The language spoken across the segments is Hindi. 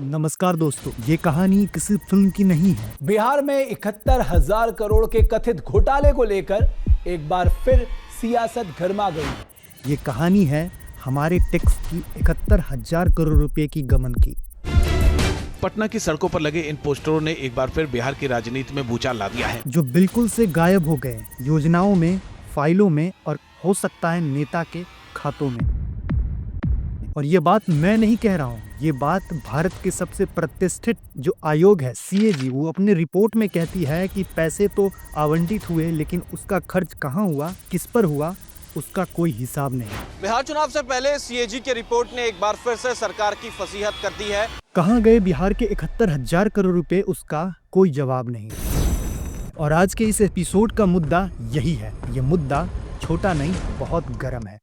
नमस्कार दोस्तों, ये कहानी किसी फिल्म की नहीं है। बिहार में 71,000 करोड़ के कथित घोटाले को लेकर एक बार फिर सियासत गर्मा गई। ये कहानी है हमारे टैक्स की 71,000 करोड़ रुपए की गबन की। पटना की सड़कों पर लगे इन पोस्टरों ने एक बार फिर बिहार की राजनीति में भूचाल ला दिया है, जो बिल्कुल से गायब हो गए योजनाओं में, फाइलों में और हो सकता है नेता के खातों में। और ये बात मैं नहीं कह रहा हूँ, ये बात भारत के सबसे प्रतिष्ठित जो आयोग है CAG, वो अपने रिपोर्ट में कहती है कि पैसे तो आवंटित हुए लेकिन उसका खर्च कहाँ हुआ, किस पर हुआ, उसका कोई हिसाब नहीं। बिहार चुनाव से पहले CAG की रिपोर्ट ने एक बार फिर से सरकार की फसीहत कर दी है। कहाँ गए बिहार के 71,000 करोड़ रुपए, उसका कोई जवाब नहीं। और आज के इस एपिसोड का मुद्दा यही है। ये मुद्दा छोटा नहीं, बहुत गर्म है।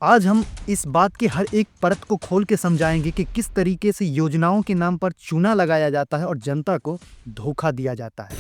आज हम इस बात के हर एक परत को खोल के समझाएंगे कि किस तरीके से योजनाओं के नाम पर चूना लगाया जाता है और जनता को धोखा दिया जाता है।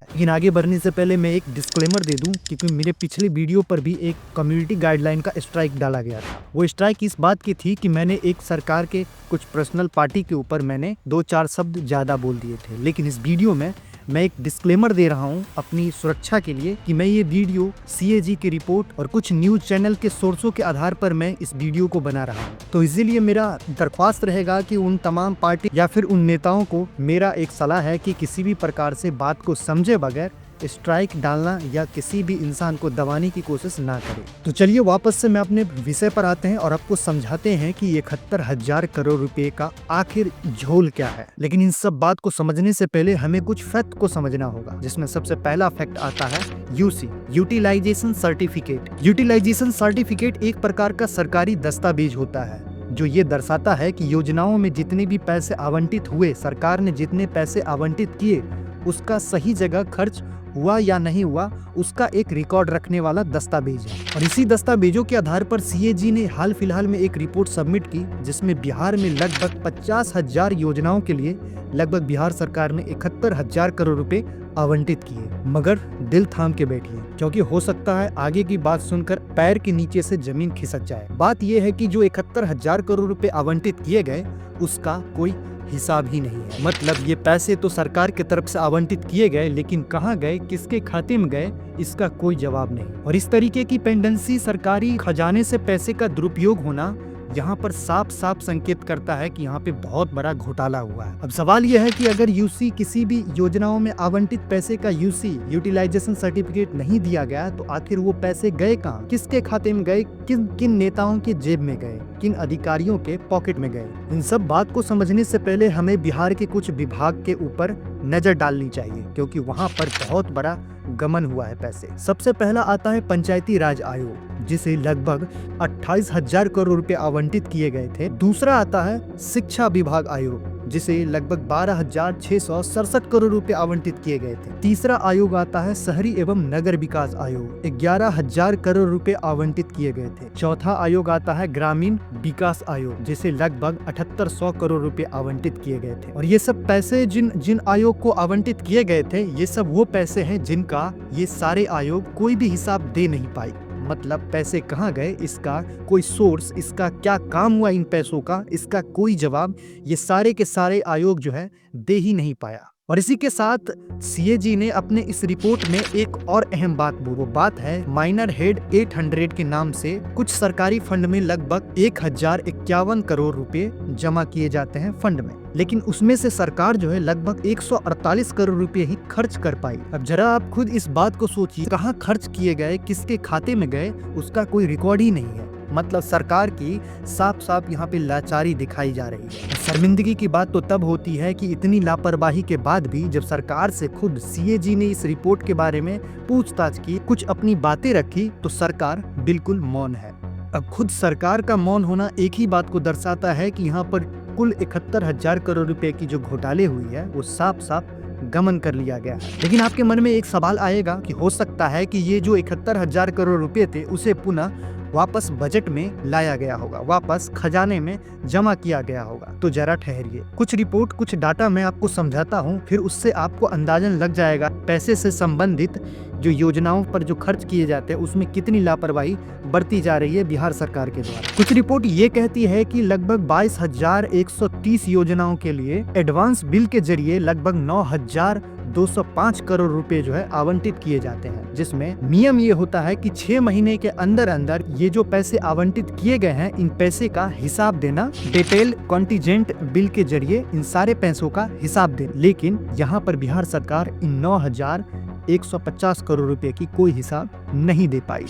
लेकिन आगे बढ़ने से पहले मैं एक डिस्क्लेमर दे दूं, क्योंकि मेरे पिछले वीडियो पर भी एक कम्युनिटी गाइडलाइन का स्ट्राइक डाला गया था। वो स्ट्राइक इस बात की थी कि मैंने एक सरकार के कुछ पर्सनल पार्टी के ऊपर मैंने 2-4 शब्द ज़्यादा बोल दिए थे। लेकिन इस वीडियो में मैं एक डिस्क्लेमर दे रहा हूं अपनी सुरक्षा के लिए कि मैं ये वीडियो CAG की रिपोर्ट और कुछ न्यूज़ चैनल के सोर्सों के आधार पर मैं इस वीडियो को बना रहा हूं। तो इसीलिए मेरा दरख्वास्त रहेगा कि उन तमाम पार्टी या फिर उन नेताओं को मेरा एक सलाह है कि किसी भी प्रकार से बात को समझे बगैर स्ट्राइक डालना या किसी भी इंसान को दबाने की कोशिश ना करें। तो चलिए वापस से मैं अपने विषय पर आते हैं और आपको समझाते हैं कि 71,000 करोड़ रुपए का आखिर झोल क्या है। लेकिन इन सब बात को समझने से पहले हमें कुछ फैक्ट को समझना होगा, जिसमें सबसे पहला फैक्ट आता है UC, utilization certificate. Utilization certificate एक प्रकार का सरकारी दस्तावेज होता है जो ये दर्शाता है कि योजनाओं में जितने भी पैसे आवंटित हुए, सरकार ने जितने पैसे आवंटित किए, उसका सही जगह खर्च हुआ या नहीं हुआ, उसका एक रिकॉर्ड रखने वाला दस्तावेज है। और इसी दस्तावेजों के आधार पर CAG ने हाल फिलहाल में एक रिपोर्ट सबमिट की, जिसमें बिहार में लगभग 50,000 योजनाओं के लिए लगभग बिहार सरकार ने 71,000 करोड़ रुपए आवंटित किए। मगर दिल थाम के बैठिए, क्योंकि हो सकता है आगे की बात सुनकर पैर के नीचे से जमीन खिसक जाए। बात यह है कि जो 71,000 करोड़ रुपए आवंटित किए गए, उसका कोई हिसाब ही नहीं है। मतलब ये पैसे तो सरकार की तरफ से आवंटित किए गए, लेकिन कहाँ गए, किसके खाते में गए, इसका कोई जवाब नहीं। और इस तरीके की पेंडेंसी, सरकारी खजाने से पैसे का दुरुपयोग होना, यहाँ पर साफ साफ संकेत करता है कि यहाँ पे बहुत बड़ा घोटाला हुआ है। अब सवाल यह है कि अगर UC, किसी भी योजनाओं में आवंटित पैसे का UC, यूटिलाइजेशन सर्टिफिकेट नहीं दिया गया, तो आखिर वो पैसे गए कहाँ, किसके खाते में गए, किन किन नेताओं के जेब में गए, किन अधिकारियों के पॉकेट में गए। इन सब बात को समझने से पहले हमें बिहार के कुछ विभाग के ऊपर नजर डालनी चाहिए, क्योंकि वहाँ पर बहुत बड़ा गमन हुआ है पैसे। सबसे पहला आता है पंचायती राज आयोग, जिसे लगभग 28,000 करोड़ रुपए आवंटित किए गए थे। दूसरा आता है शिक्षा विभाग आयोग, जिसे लगभग 12,667 करोड़ रुपए आवंटित किए गए थे। तीसरा आयोग आता है शहरी एवं नगर विकास आयोग, 11,000 करोड़ रुपए आवंटित किए गए थे। चौथा आयोग आता है ग्रामीण विकास आयोग, जिसे लगभग 7,800 करोड़ रुपए आवंटित किए गए थे। और ये सब पैसे जिन जिन आयोग को आवंटित किए गए थे, ये सब वो पैसे हैं जिनका ये सारे आयोग कोई भी हिसाब दे नहीं पाए। मतलब पैसे कहाँ गए, इसका कोई सोर्स, इसका क्या काम हुआ इन पैसों का, इसका कोई जवाब ये सारे के सारे आयोग जो है दे ही नहीं पाया। और इसी के साथ CAG ने अपने इस रिपोर्ट में एक और अहम बात बोली। वो बात है माइनर हेड 800 के नाम से कुछ सरकारी फंड में लगभग 1,051 करोड़ रुपए जमा किए जाते हैं फंड में, लेकिन उसमें से सरकार जो है लगभग 148 करोड़ रुपए ही खर्च कर पाई। अब जरा आप खुद इस बात को सोचिए, कहाँ खर्च किए गए, किसके खाते में गए, उसका कोई रिकॉर्ड ही नहीं है। मतलब सरकार की साफ साफ यहाँ पे लाचारी दिखाई जा रही है। शर्मिंदगी की बात तो तब होती है कि इतनी लापरवाही के बाद भी जब सरकार से खुद CAG ने इस रिपोर्ट के बारे में पूछताछ की, कुछ अपनी बातें रखी, तो सरकार बिल्कुल मौन है। अब खुद सरकार का मौन होना एक ही बात को दर्शाता है कि यहाँ पर कुल 71,000 करोड़ रुपए की जो घोटाले हुई है, वो साफ साफ गमन कर लिया गया है। लेकिन आपके मन में एक सवाल आएगा कि हो सकता है कि ये जो 71,000 करोड़ रुपए थे, उसे पुनः वापस बजट में लाया गया होगा, वापस खजाने में जमा किया गया होगा। तो जरा ठहरिए, कुछ रिपोर्ट कुछ डाटा मैं आपको समझाता हूँ, फिर उससे आपको अंदाजन लग जाएगा पैसे से संबंधित जो योजनाओं पर जो खर्च किए जाते हैं उसमें कितनी लापरवाही बरती जा रही है बिहार सरकार के द्वारा। कुछ रिपोर्ट ये कहती है कि लगभग 22,130 योजनाओं के लिए एडवांस बिल के जरिए लगभग 9,205 करोड़ रुपए जो है आवंटित किए जाते हैं, जिसमें नियम ये होता है कि 6 महीने के अंदर अंदर ये जो पैसे आवंटित किए गए हैं इन पैसे का हिसाब देना, डिटेल कॉन्टिजेंट बिल के जरिए इन सारे पैसों का हिसाब देना। लेकिन यहाँ पर बिहार सरकार इन 9,150 करोड़ रुपए की कोई हिसाब नहीं दे पाई।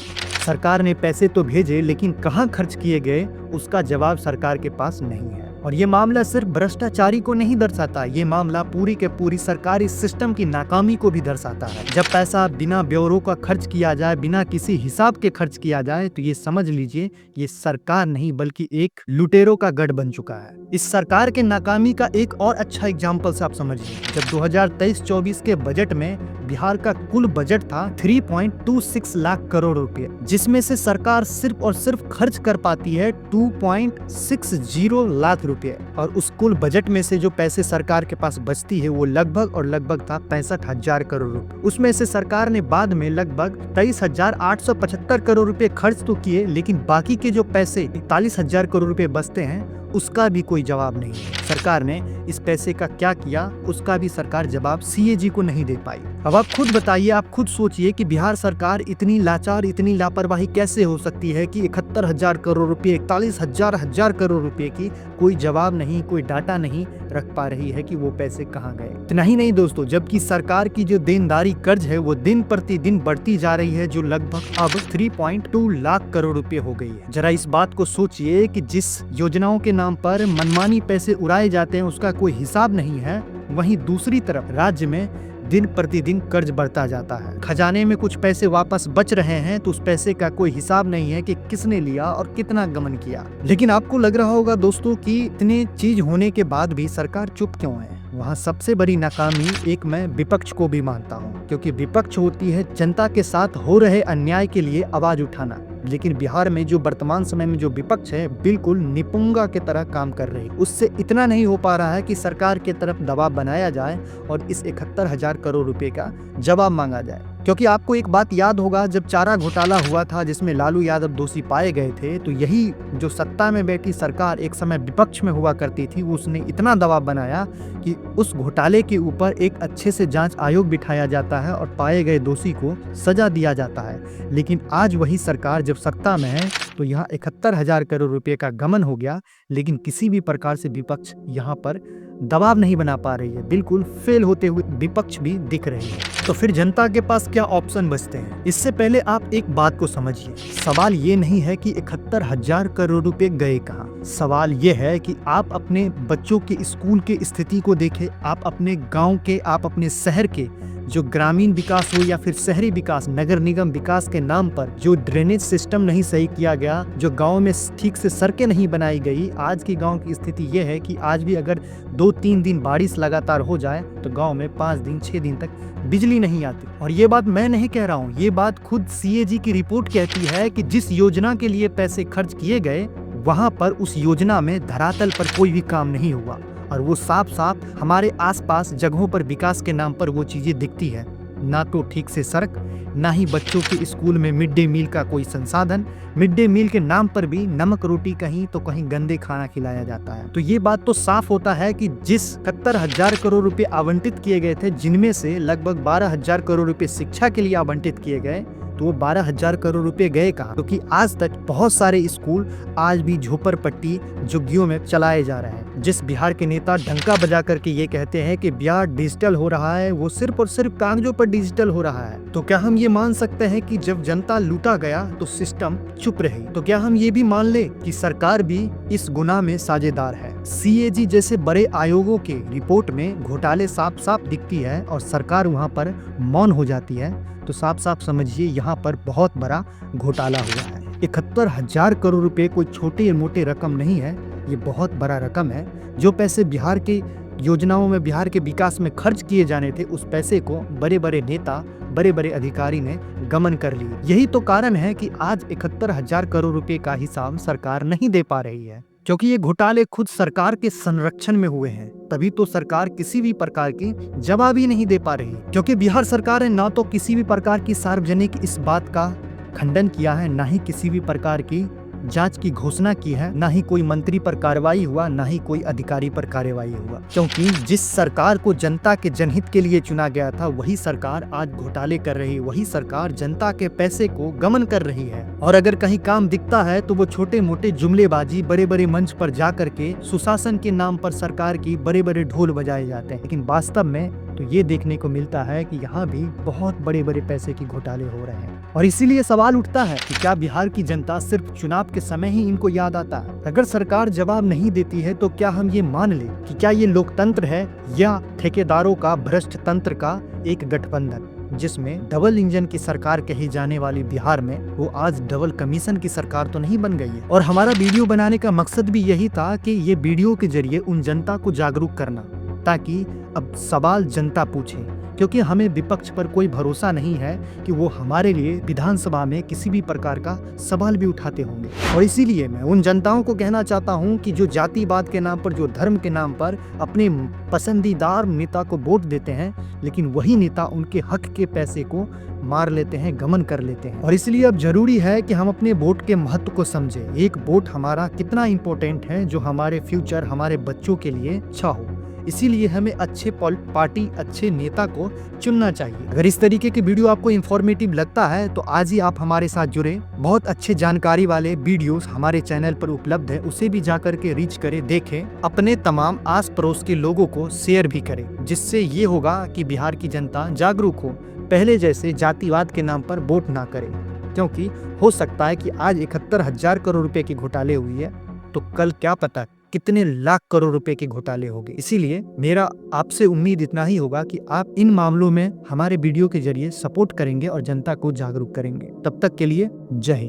सरकार ने पैसे तो भेजे लेकिन कहां खर्च किए गए उसका जवाब सरकार के पास नहीं है। और ये मामला सिर्फ भ्रष्टाचारी को नहीं दर्शाता, ये मामला पूरी के पूरी सरकारी सिस्टम की नाकामी को भी दर्शाता है। जब पैसा बिना ब्यौरों का खर्च किया जाए, बिना किसी हिसाब के खर्च किया जाए, तो ये समझ लीजिए ये सरकार नहीं बल्कि एक लुटेरों का गढ़ बन चुका है। इस सरकार के नाकामी का एक और अच्छा एग्जाम्पल से आप समझिए। जब 2023-24 के बजट में बिहार का कुल बजट था 3.26 लाख करोड़ रुपए, जिसमें से सरकार सिर्फ और सिर्फ खर्च कर पाती है 2.60 लाख रुपए, और उस कुल बजट में से जो पैसे सरकार के पास बचती है वो लगभग था 65,000 करोड़ रुपए। उसमें से सरकार ने बाद में लगभग 23,875 करोड़ रुपए खर्च तो किए, लेकिन बाकी के जो पैसे 41,000 करोड़ रुपए बचते हैं उसका भी कोई जवाब नहीं है। सरकार ने इस पैसे का क्या किया उसका भी सरकार जवाब सीएजी को नहीं दे पाई। अब आप खुद बताइए, आप खुद सोचिए कि बिहार सरकार इतनी लाचार, इतनी लापरवाही कैसे हो सकती है कि 71,000 करोड़ रुपए, 41,000 करोड़ रुपए की कोई जवाब नहीं, कोई डाटा नहीं रख पा रही है कि वो पैसे कहाँ गए। इतना ही नहीं दोस्तों, जबकि सरकार की जो देनदारी कर्ज है वो दिन प्रतिदिन बढ़ती जा रही है, जो लगभग अब 3.2 लाख करोड़ रुपए हो गई है। जरा इस बात को सोचिए कि जिस योजनाओं के नाम पर मनमानी पैसे उड़ाए जाते हैं उसका कोई हिसाब नहीं है, वहीं दूसरी तरफ राज्य में दिन प्रतिदिन कर्ज बढ़ता जाता है। खजाने में कुछ पैसे वापस बच रहे हैं तो उस पैसे का कोई हिसाब नहीं है कि किसने लिया और कितना गमन किया। लेकिन आपको लग रहा होगा दोस्तों कि इतने चीज होने के बाद भी सरकार चुप क्यों है। वहाँ सबसे बड़ी नाकामी एक मैं विपक्ष को भी मानता हूँ, क्योंकि विपक्ष होती है जनता के साथ हो रहे अन्याय के लिए आवाज उठाना। लेकिन बिहार में जो वर्तमान समय में जो विपक्ष है बिल्कुल निपुंगा की तरह काम कर रही है। उससे इतना नहीं हो पा रहा है कि सरकार के तरफ दबाव बनाया जाए और इस 71,000 करोड़ रुपए का जवाब मांगा जाए। क्योंकि आपको एक बात याद होगा, जब चारा घोटाला हुआ था जिसमें लालू यादव दोषी पाए गए थे, तो यही जो सत्ता में बैठी सरकार एक समय विपक्ष में हुआ करती थी, उसने इतना दबाव बनाया कि उस घोटाले के ऊपर एक अच्छे से जांच आयोग बिठाया जाता है और पाए गए दोषी को सजा दिया जाता है। लेकिन आज वही सरकार जब सत्ता में है तो यहाँ 71,000 करोड़ रुपए का गमन हो गया, लेकिन किसी भी प्रकार से विपक्ष यहाँ पर दबाव नहीं बना पा रही है। बिल्कुल फेल होते हुए विपक्ष भी दिख रहे हैं। तो फिर जनता के पास क्या ऑप्शन बचते हैं? इससे पहले आप एक बात को समझिए, सवाल ये नहीं है कि 71,000 करोड़ रुपए गए कहाँ। सवाल ये है कि आप अपने बच्चों के स्कूल के स्थिति को देखें, आप अपने गांव के, आप अपने शहर के जो ग्रामीण विकास हो या फिर शहरी विकास, नगर निगम विकास के नाम पर जो ड्रेनेज सिस्टम नहीं सही किया गया, जो गांव में ठीक से सड़कें नहीं बनाई गई। आज की गांव की स्थिति यह है कि आज भी अगर 2-3 दिन बारिश लगातार हो जाए तो गांव में 5 दिन 6 दिन तक बिजली नहीं आती। और ये बात मैं नहीं कह रहा हूँ, ये बात खुद सीएजी की रिपोर्ट कहती है कि जिस योजना के लिए पैसे खर्च किए गए वहां पर उस योजना में धरातल पर कोई भी काम नहीं हुआ, और वो साफ साफ हमारे आसपास जगहों पर विकास के नाम पर वो चीजें दिखती है। ना तो ठीक से सड़क, ना ही बच्चों के स्कूल में मिड डे मील का कोई संसाधन। मिड डे मील के नाम पर भी नमक रोटी कहीं तो कहीं गंदे खाना खिलाया जाता है। तो ये बात तो साफ होता है कि जिस 71,000 करोड़ रुपए आवंटित किए गए थे, जिनमें से लगभग 12,000 करोड़ रुपए शिक्षा के लिए आवंटित किए गए, तो वो 12,000 करोड़ रुपए गए कहाँ? क्योंकि आज तक बहुत सारे स्कूल आज भी झोपड़पट्टी झुग्गियों में चलाए जा रहे हैं। जिस बिहार के नेता डंका बजा करके ये कहते हैं कि बिहार डिजिटल हो रहा है, वो सिर्फ और सिर्फ कागजों पर डिजिटल हो रहा है। तो क्या हम ये मान सकते हैं कि जब जनता लूटा गया तो सिस्टम चुप रही? तो क्या हम ये भी मान ले कि सरकार भी इस गुनाह में साझेदार है? सीएजी जैसे बड़े आयोगों के रिपोर्ट में घोटाले साफ साफ दिखती है और सरकार वहाँ पर मौन हो जाती है, तो साफ साफ समझिए यहाँ पर बहुत बड़ा घोटाला हुआ है। 71,000 करोड़ रुपए कोई छोटे मोटे रकम नहीं है, ये बहुत बड़ा रकम है। जो पैसे बिहार के योजनाओं में बिहार के विकास में खर्च किए जाने थे, उस पैसे को बड़े बड़े नेता, बड़े बड़े अधिकारी ने गमन कर लिए। यही तो कारण है कि आज 71,000 करोड़ रुपए का हिसाब सरकार नहीं दे पा रही है, क्योंकि ये घोटाले खुद सरकार के संरक्षण में हुए हैं। तभी तो सरकार किसी भी प्रकार की जवाब ही नहीं दे पा रही, क्योंकि बिहार सरकार ने ना तो किसी भी प्रकार की सार्वजनिक इस बात का खंडन किया है, ना ही किसी भी प्रकार की जांच की घोषणा की है, ना ही कोई मंत्री पर कार्रवाई हुआ, ना ही कोई अधिकारी पर कार्रवाई हुआ। क्योंकि जिस सरकार को जनता के जनहित के लिए चुना गया था, वही सरकार आज घोटाले कर रही है, वही सरकार जनता के पैसे को गमन कर रही है। और अगर कहीं काम दिखता है तो वो छोटे मोटे जुमलेबाजी, बड़े बड़े मंच पर जा करके सुशासन के नाम पर सरकार की बड़े बड़े ढोल बजाए जाते हैं। लेकिन वास्तव में तो ये देखने को मिलता है कि यहाँ भी बहुत बड़े बड़े पैसे की घोटाले हो रहे हैं। और इसीलिए सवाल उठता है कि क्या बिहार की जनता सिर्फ चुनाव के समय ही इनको याद आता है? अगर सरकार जवाब नहीं देती है तो क्या हम ये मान ले कि क्या ये लोकतंत्र है या ठेकेदारों का भ्रष्ट तंत्र का एक गठबंधन, जिसमें डबल इंजन की सरकार कही जाने वाली बिहार में वो आज डबल कमीशन की सरकार तो नहीं बन गई है। और हमारा वीडियो बनाने का मकसद भी यही था कि ये वीडियो के जरिए उन जनता को जागरूक करना, ताकि अब सवाल जनता पूछे, क्योंकि हमें विपक्ष पर कोई भरोसा नहीं है कि वो हमारे लिए विधानसभा में किसी भी प्रकार का सवाल भी उठाते होंगे। और इसीलिए मैं उन जनताओं को कहना चाहता हूं कि जो जातिवाद के नाम पर, जो धर्म के नाम पर अपने पसंदीदार नेता को वोट देते हैं, लेकिन वही नेता उनके हक के पैसे को मार लेते हैं, गमन कर लेते हैं। और इसलिए अब जरूरी है कि हम अपने वोट के महत्व को समझें। एक वोट हमारा कितना इम्पोर्टेंट है, जो हमारे फ्यूचर, हमारे बच्चों के लिए अच्छा हो। इसीलिए हमें अच्छे पार्टी, अच्छे नेता को चुनना चाहिए। अगर इस तरीके के वीडियो आपको इंफॉर्मेटिव लगता है तो आज ही आप हमारे साथ जुड़े। बहुत अच्छे जानकारी वाले वीडियोस हमारे चैनल पर उपलब्ध है, उसे भी जाकर के रीच करें, देखें, अपने तमाम आस पड़ोस के लोगों को शेयर भी करें, जिससे ये होगा कि बिहार की जनता जागरूक हो, पहले जैसे जातिवाद के नाम पर वोट ना करे। क्योंकि हो सकता है कि आज 71,000 करोड़ रुपए की घोटाले हुई है, तो कल क्या पता कितने लाख करोड़ रुपए के घोटाले हो गए। इसीलिए मेरा आपसे उम्मीद इतना ही होगा कि आप इन मामलों में हमारे वीडियो के जरिए सपोर्ट करेंगे और जनता को जागरूक करेंगे। तब तक के लिए जय हिंद।